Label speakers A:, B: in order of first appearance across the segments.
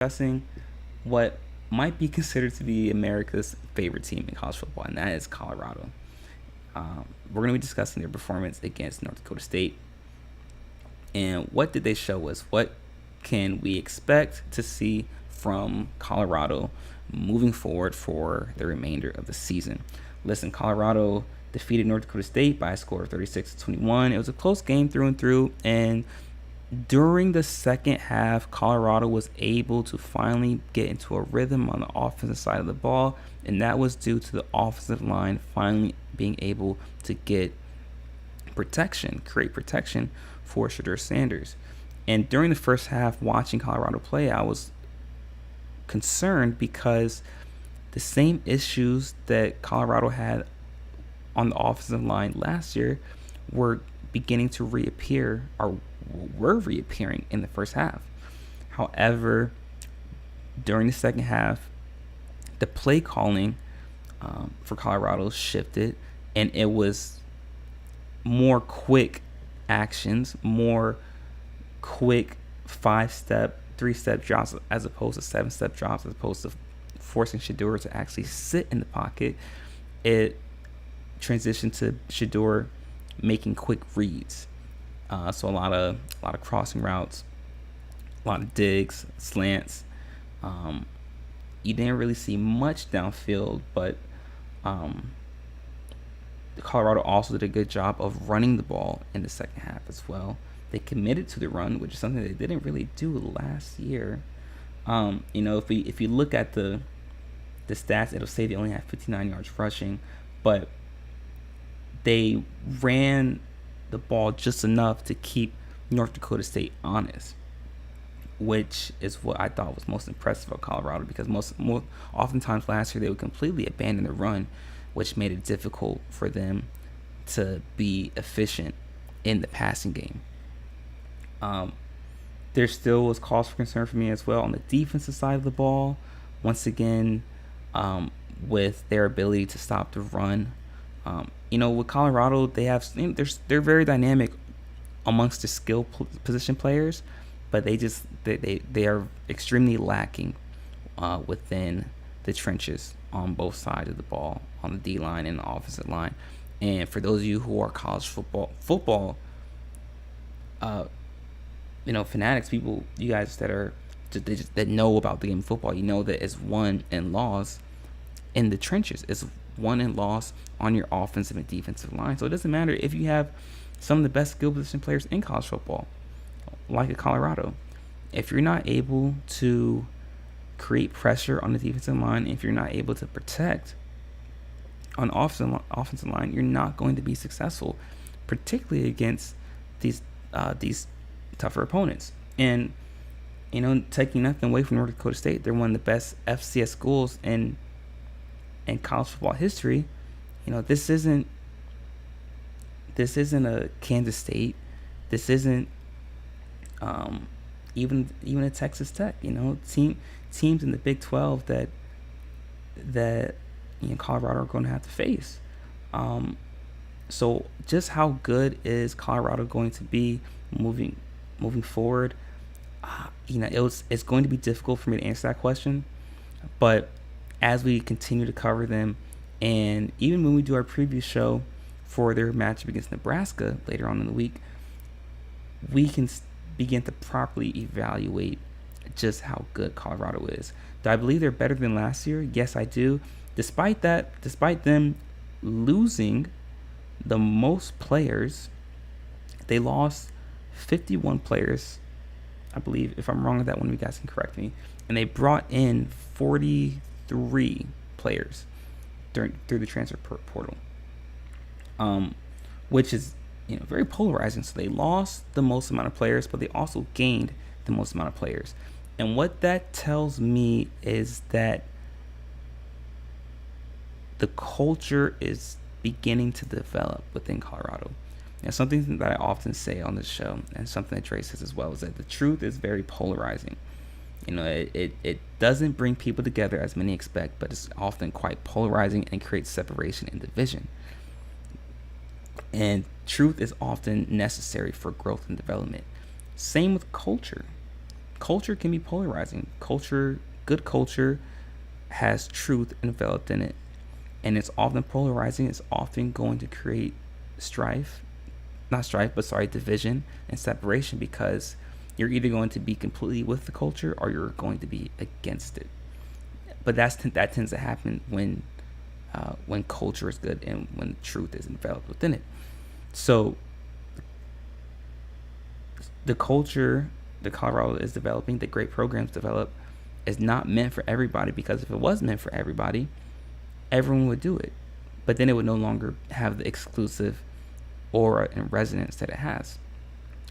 A: discussing what might be considered to be America's favorite team in college football, and that is Colorado. We're going to be discussing their performance against North Dakota State. And what did they show us? What can we expect to see from Colorado moving forward for the remainder of the season? Listen, Colorado defeated North Dakota State by a score of 36-21. It was a close game through and through, and during the second half, Colorado was able to finally get into a rhythm on the offensive side of the ball, and that was due to the offensive line finally being able to get create protection for Shedeur Sanders. And during the first half, watching Colorado play, I was concerned because the same issues that Colorado had on the offensive line last year were beginning to reappear, or were reappearing in the first half. However, during the second half, the play calling for Colorado shifted, and it was more quick actions, more quick 5-step, 3-step drops as opposed to 7-step drops, as opposed to forcing Shedeur to actually sit in the pocket. It transitioned to Shedeur making quick reads. So a lot of crossing routes, a lot of digs, slants. You didn't really see much downfield, but Colorado also did a good job of running the ball in the second half as well. They committed to the run, which is something they didn't really do last year. If you look at the stats, it'll say they only had 59 yards rushing, but they ran the ball just enough to keep North Dakota State honest, which is what I thought was most impressive of Colorado, because oftentimes last year they would completely abandon the run, which made it difficult for them to be efficient in the passing game. There still was cause for concern for me as well on the defensive side of the ball. Once again, with their ability to stop the run. With Colorado, they're very dynamic amongst the skill position players, but they are extremely lacking within the trenches on both sides of the ball, on the D line and the offensive line. And for those of you who are college football fanatics, people, you guys that know about the game of football, you know that it's won and lost in the trenches. It's won and lost on your offensive and defensive line. So it doesn't matter if you have some of the best skill position players in college football, like Colorado. If you're not able to create pressure on the defensive line, if you're not able to protect on the offensive line, you're not going to be successful, particularly against these tougher opponents. And taking nothing away from North Dakota State, they're one of the best FCS schools in college football history. This isn't a Kansas State. This isn't even a Texas Tech. Teams in the Big 12 that Colorado are going to have to face. So just how good is Colorado going to be moving forward? It's going to be difficult for me to answer that question, but as we continue to cover them, and even when we do our preview show for their matchup against Nebraska later on in the week, we can begin to properly evaluate just how good Colorado is. Do I believe they're better than last year? Yes, I do. Despite them losing the most players, they lost 51 players, I believe. If I'm wrong with that one, you guys can correct me. And they brought in 43 players through the transfer portal, which is very polarizing. So they lost the most amount of players, but they also gained the most amount of players. And what that tells me is that the culture is beginning to develop within Colorado. Now, something that I often say on this show, and something that Dre says as well, is that the truth is very polarizing. It doesn't bring people together as many expect, but it's often quite polarizing and creates separation and division. And truth is often necessary for growth and development. Same with culture. culture can be polarizing. Good culture has truth enveloped in it, and it's often polarizing. It's often going to create division and separation, because you're either going to be completely with the culture or you're going to be against it. But that tends to happen when culture is good and when truth is enveloped within it. So the culture that Colorado is developing, the great programs develop, is not meant for everybody, because if it was meant for everybody, everyone would do it. But then it would no longer have the exclusive aura and resonance that it has.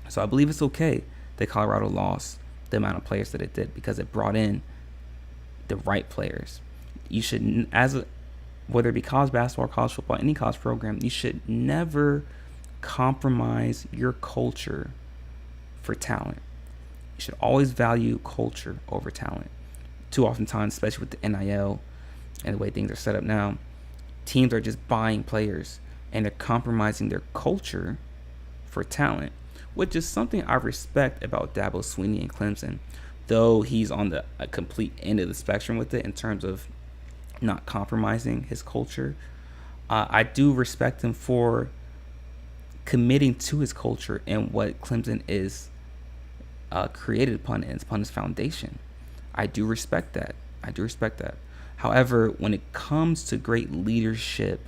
A: So I believe it's okay that Colorado lost the amount of players that it did, because it brought in the right players. You should, whether it be college basketball, college football, any college program, you should never compromise your culture for talent. You should always value culture over talent. Too often times, especially with the NIL and the way things are set up now, teams are just buying players and they're compromising their culture for talent, which is something I respect about Dabo Swinney and Clemson, though he's on the complete end of the spectrum with it in terms of not compromising his culture. I do respect him for committing to his culture and what Clemson is created upon his foundation. I do respect that. However, when it comes to great leadership,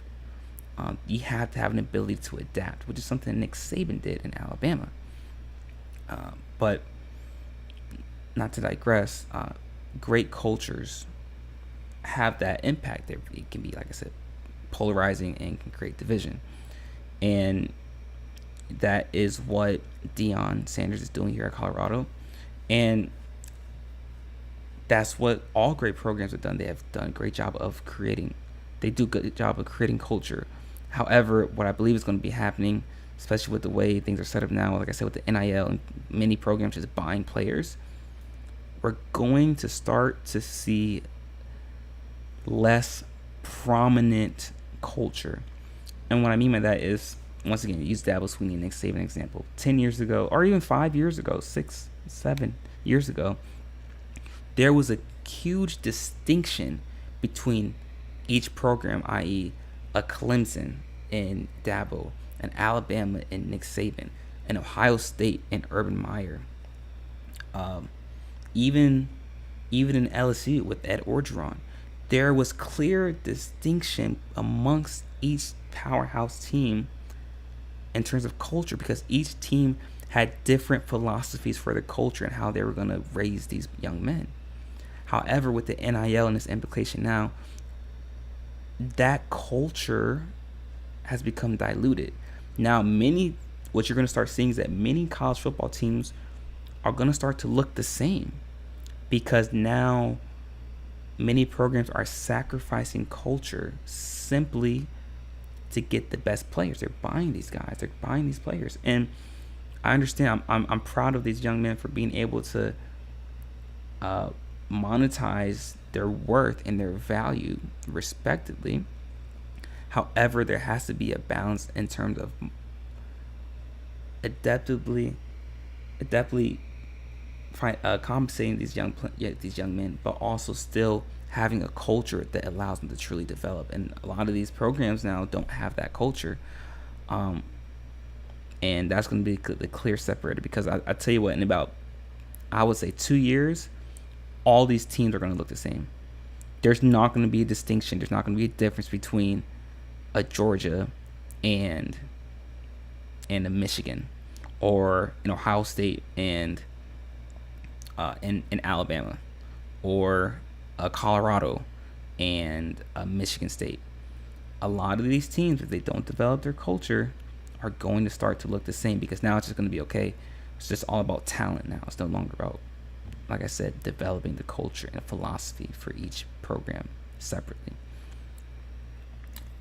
A: you have to have an ability to adapt, which is something Nick Saban did in Alabama. But not to digress, great cultures have that impact. It can be, like I said, polarizing and can create division. And that is what Deion Sanders is doing here at Colorado. And that's what all great programs have done. They have done a great job of creating culture. However, what I believe is going to be happening, especially with the way things are set up now, like I said, with the NIL and many programs just buying players, we're going to start to see less prominent culture. And what I mean by that is, once again, use Dabo Swinney and Nick Saban example. 10 years ago, or even 5 years ago, 6, 7 years ago, there was a huge distinction between each program, i.e. a Clemson and Dabo, an Alabama and Nick Saban, an Ohio State and Urban Meyer, even in LSU with Ed Orgeron. There was clear distinction amongst each powerhouse team in terms of culture, because each team had different philosophies for the culture and how they were going to raise these young men. However, with the NIL and its implication now, that culture has become diluted. Now, what you're going to start seeing is that many college football teams are going to start to look the same, because now many programs are sacrificing culture simply to get the best players. They're buying these guys. They're buying these players. And I understand. I'm proud of these young men for being able to monetize their worth and their value respectively. However, there has to be a balance in terms of adeptly compensating these young men, but also still having a culture that allows them to truly develop. And a lot of these programs now don't have that culture, and that's going to be the clear separator. Because I tell you what, in about, I would say, 2 years, all these teams are going to look the same. There's not going to be a distinction. There's not going to be a difference between a Georgia and a Michigan, or an Ohio State and in Alabama, or a Colorado and a Michigan State. A lot of these teams, if they don't develop their culture, are going to start to look the same, because now it's just going to be, okay, it's just all about talent now. It's no longer about, like I said, developing the culture and philosophy for each program separately.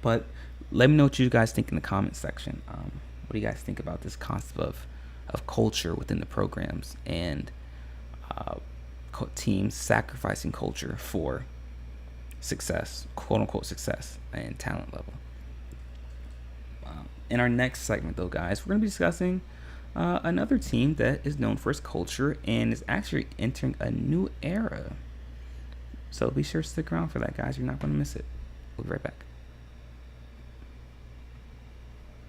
A: But let me know what you guys think in the comment section. What do you guys think about this concept of culture within the programs, and teams sacrificing culture for success, quote unquote success, and talent level? In our next segment, though, guys, we're going to be discussing Another team that is known for its culture and is actually entering a new era. So be sure to stick around for that, guys. You're not going to miss it. We'll be right back.